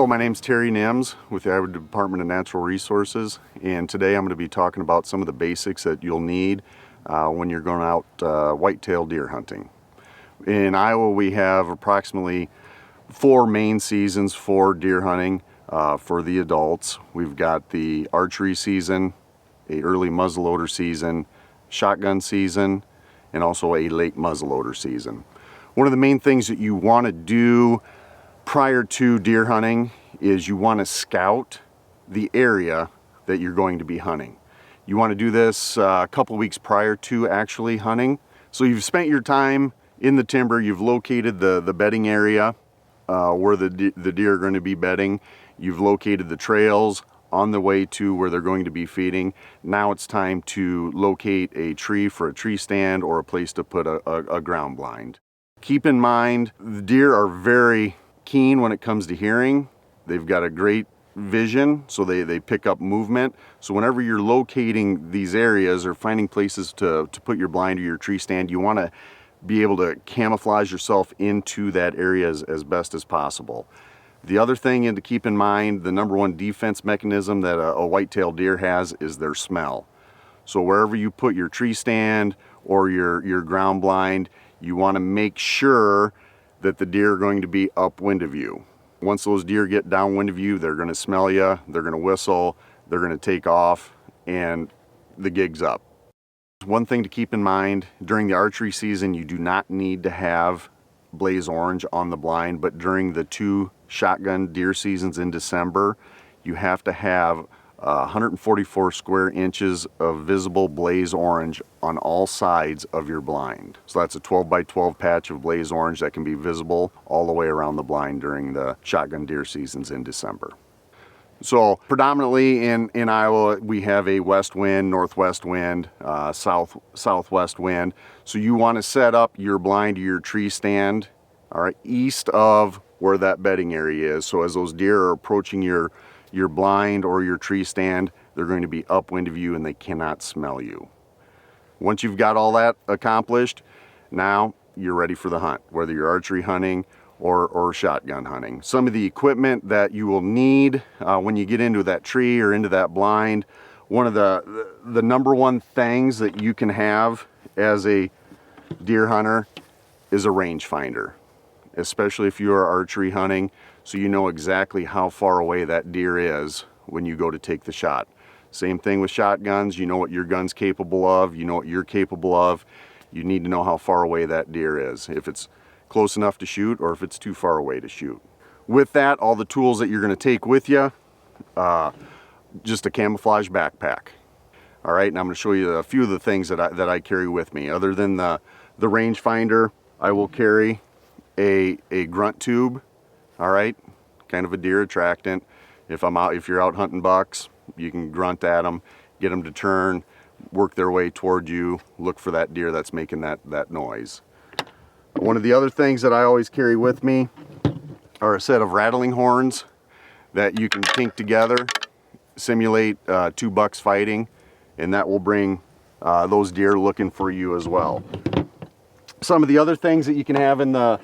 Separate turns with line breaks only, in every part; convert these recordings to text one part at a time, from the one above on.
Hello, my name's Terry Nims with the Iowa Department of Natural Resources, and today I'm going to be talking about some of the basics that you'll need when you're going out whitetail deer hunting. In Iowa, we have approximately 4 main seasons for deer hunting for the adults. We've got the archery season, a early muzzleloader season, shotgun season, and also a late muzzleloader season. One of the main things that you want to do prior to deer hunting is you want to scout the area that you're going to be hunting. You want to do this a couple weeks prior to actually hunting. So you've spent your time in the timber, you've located the bedding area where the deer are going to be bedding. You've located the trails on the way to where they're going to be feeding. Now it's time to locate a tree for a tree stand or a place to put a ground blind. Keep in mind, the deer are very keen when it comes to hearing. They've got a great vision, so they pick up movement. So whenever you're locating these areas or finding places to put your blind or your tree stand, you want to be able to camouflage yourself into that area as best as possible. The other thing to keep in mind, the number one defense mechanism that a whitetail deer has is their smell. So wherever you put your tree stand or your ground blind, you want to make sure that the deer are going to be upwind of you. Once those deer get downwind of you, they're going to smell you, they're going to whistle, they're going to take off, and the gig's up. One thing to keep in mind, during the archery season, you do not need to have blaze orange on the blind, but during the 2 shotgun deer seasons in December, you have to have 144 square inches of visible blaze orange on all sides of your blind. So that's a 12 by 12 patch of blaze orange that can be visible all the way around the blind during the shotgun deer seasons in December. So predominantly in Iowa, we have a west wind, northwest wind, southwest wind. So you want to set up your blind or your tree stand, all right, east of where that bedding area is. So as those deer are approaching your blind or your tree stand, they're going to be upwind of you and they cannot smell you. Once you've got all that accomplished, now you're ready for the hunt, whether you're archery hunting or shotgun hunting. Some of the equipment that you will need when you get into that tree or into that blind, one of the number one things that you can have as a deer hunter is a rangefinder, especially if you are archery hunting, so you know exactly how far away that deer is when you go to take the shot. Same thing with shotguns. You know what your gun's capable of, you know what you're capable of. You need to know how far away that deer is, if it's close enough to shoot or if it's too far away to shoot. With that, all the tools that you're going to take with you, just a camouflage backpack. All right, and I'm going to show you a few of the things that I carry with me. Other than the rangefinder, I will carry a grunt tube. All right, kind of a deer attractant. If you're out hunting bucks, you can grunt at them, get them to turn, work their way toward you, look for that deer that's making that noise. One of the other things that I always carry with me are a set of rattling horns that you can kink together, simulate 2 bucks fighting, and that will bring those deer looking for you as well. Some of the other things that you can have in the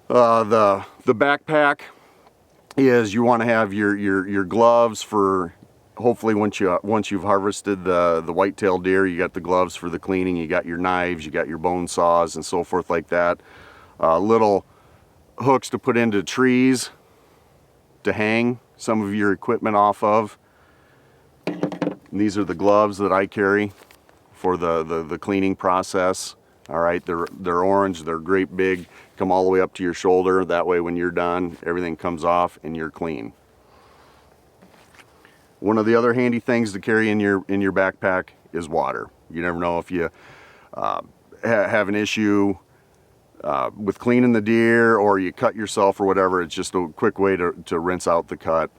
backpack is you want to have your gloves for, hopefully once you've harvested the whitetail deer, you got the gloves for the cleaning, you got your knives, you got your bone saws and so forth like that. Little hooks to put into trees to hang some of your equipment off of. And these are the gloves that I carry for the cleaning process. All right, they're orange, they're great big, come all the way up to your shoulder. That way when you're done, everything comes off and you're clean. One of the other handy things to carry in your backpack is water. You never know if you have an issue with cleaning the deer or you cut yourself or whatever. It's just a quick way to rinse out the cut,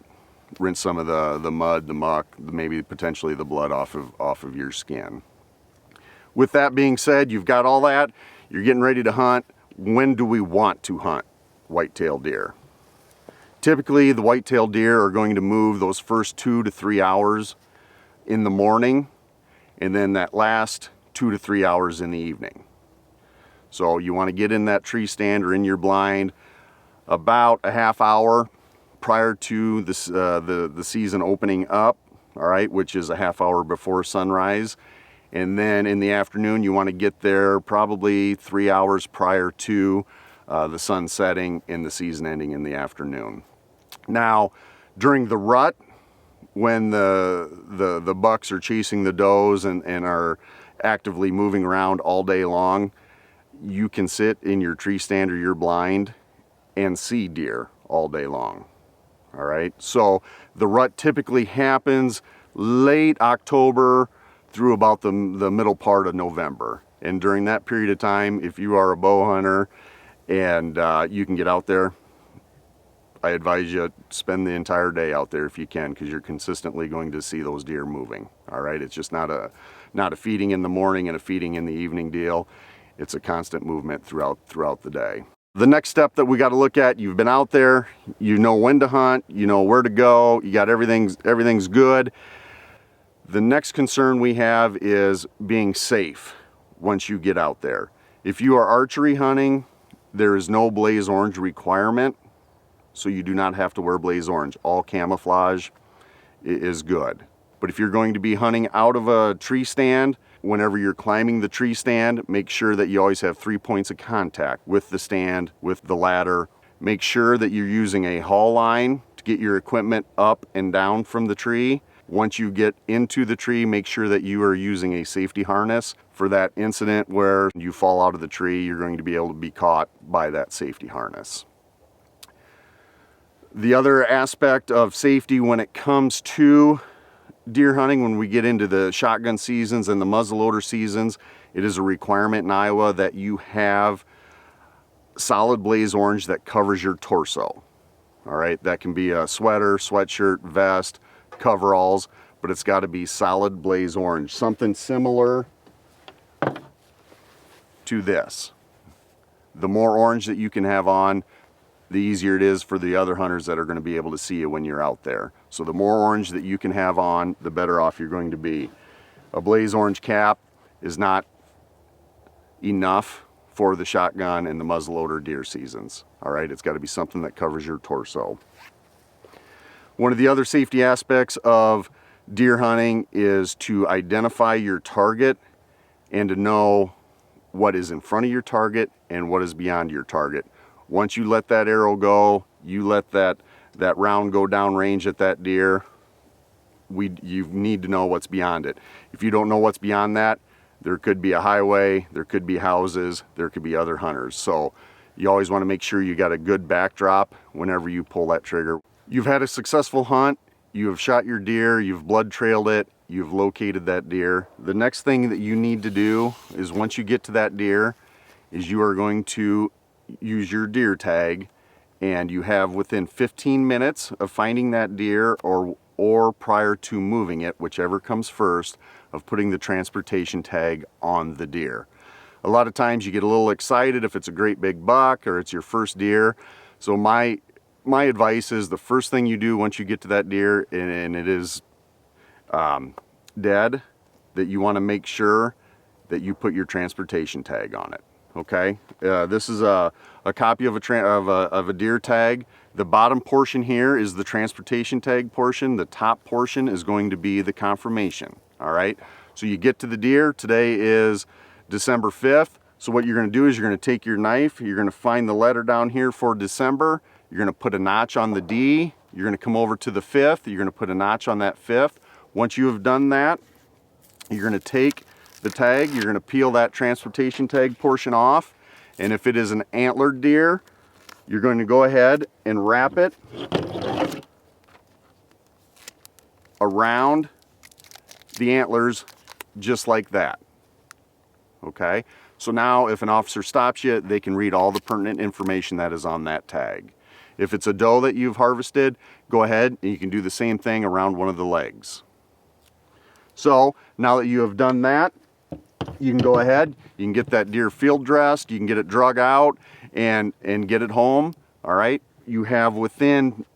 rinse some of the mud, the muck, maybe potentially the blood off of your skin. With that being said, you've got all that, you're getting ready to hunt. When do we want to hunt whitetail deer? Typically, the whitetail deer are going to move those first 2 to 3 hours in the morning, and then that last 2 to 3 hours in the evening. So you want to get in that tree stand or in your blind about a half hour prior to this, the season opening up, all right, which is a half hour before sunrise. And then in the afternoon, you want to get there probably 3 hours prior to the sun setting and the season ending in the afternoon. Now, during the rut, when the bucks are chasing the does and are actively moving around all day long, you can sit in your tree stand or your blind and see deer all day long. All right, so the rut typically happens late October through about the middle part of November. And during that period of time, if you are a bow hunter and you can get out there, I advise you spend the entire day out there if you can, because you're consistently going to see those deer moving. All right, it's just not a feeding in the morning and a feeding in the evening deal. It's a constant movement throughout the day. The next step that we got to look at, you've been out there, you know when to hunt, you know where to go, you got everything's good. The next concern we have is being safe once you get out there. If you are archery hunting, there is no blaze orange requirement, so you do not have to wear blaze orange. All camouflage is good. But if you're going to be hunting out of a tree stand, whenever you're climbing the tree stand, make sure that you always have 3 points of contact with the stand, with the ladder. Make sure that you're using a haul line to get your equipment up and down from the tree. Once you get into the tree, make sure that you are using a safety harness for that incident where you fall out of the tree. You're going to be able to be caught by that safety harness. The other aspect of safety when it comes to deer hunting, when we get into the shotgun seasons and the muzzleloader seasons, it is a requirement in Iowa that you have solid blaze orange that covers your torso. All right, that can be a sweater, sweatshirt, vest, coveralls, but it's got to be solid blaze orange, something similar to this. The more orange that you can have on, the easier it is for the other hunters that are going to be able to see you when you're out there. So the more orange that you can have on, the better off you're going to be. A blaze orange cap is not enough for the shotgun and the muzzleloader deer seasons. All right, it's got to be something that covers your torso. One of the other safety aspects of deer hunting is to identify your target and to know what is in front of your target and what is beyond your target. Once you let that arrow go, you let that round go down range at that deer, you need to know what's beyond it. If you don't know what's beyond that, there could be a highway, there could be houses, there could be other hunters. So you always want to make sure you got a good backdrop whenever you pull that trigger. You've had a successful hunt, you have shot your deer, you've blood trailed it, you've located that deer. The next thing that you need to do is, once you get to that deer, is you are going to use your deer tag, and you have within 15 minutes of finding that deer or prior to moving it, whichever comes first, of putting the transportation tag on the deer. A lot of times you get a little excited if it's a great big buck or it's your first deer. So my advice is, the first thing you do once you get to that deer and it is dead, that you want to make sure that you put your transportation tag on it. Okay, this is a copy of a deer tag. The bottom portion here is the transportation tag portion. The top portion is going to be the confirmation. All right, so you get to the deer. Today is December 5th. So what you're going to do is you're going to take your knife. You're going to find the letter down here for December. You're going to put a notch on the D. You're going to come over to the 5th. You're going to put a notch on that 5th. Once you have done that, you're going to take the tag, you're going to peel that transportation tag portion off, and if it is an antlered deer, you're going to go ahead and wrap it around the antlers just like that. Okay, so now if an officer stops you, they can read all the pertinent information that is on that tag. If it's a doe that you've harvested, go ahead and you can do the same thing around one of the legs. So now that you have done that, you can go ahead, you can get that deer field dressed, you can get it drug out and get it home. All right, you have within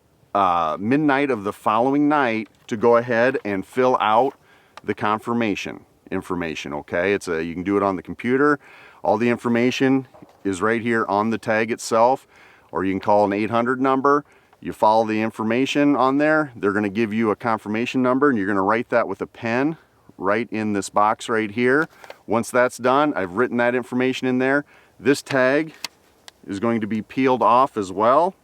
midnight of the following night to go ahead and fill out the confirmation information. Okay, you can do it on the computer. All the information is right here on the tag itself, or you can call an 800 number. You follow the information on there. They're going to give you a confirmation number, and you're going to write that with a pen right in this box right here. Once that's done, I've written that information in there. This tag is going to be peeled off as well,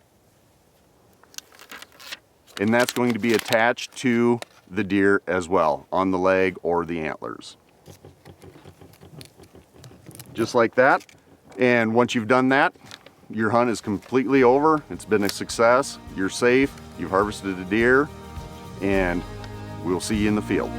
and that's going to be attached to the deer as well on the leg or the antlers. Just like that. And once you've done that, your hunt is completely over. It's been a success. You're safe. You've harvested a deer, and we'll see you in the field.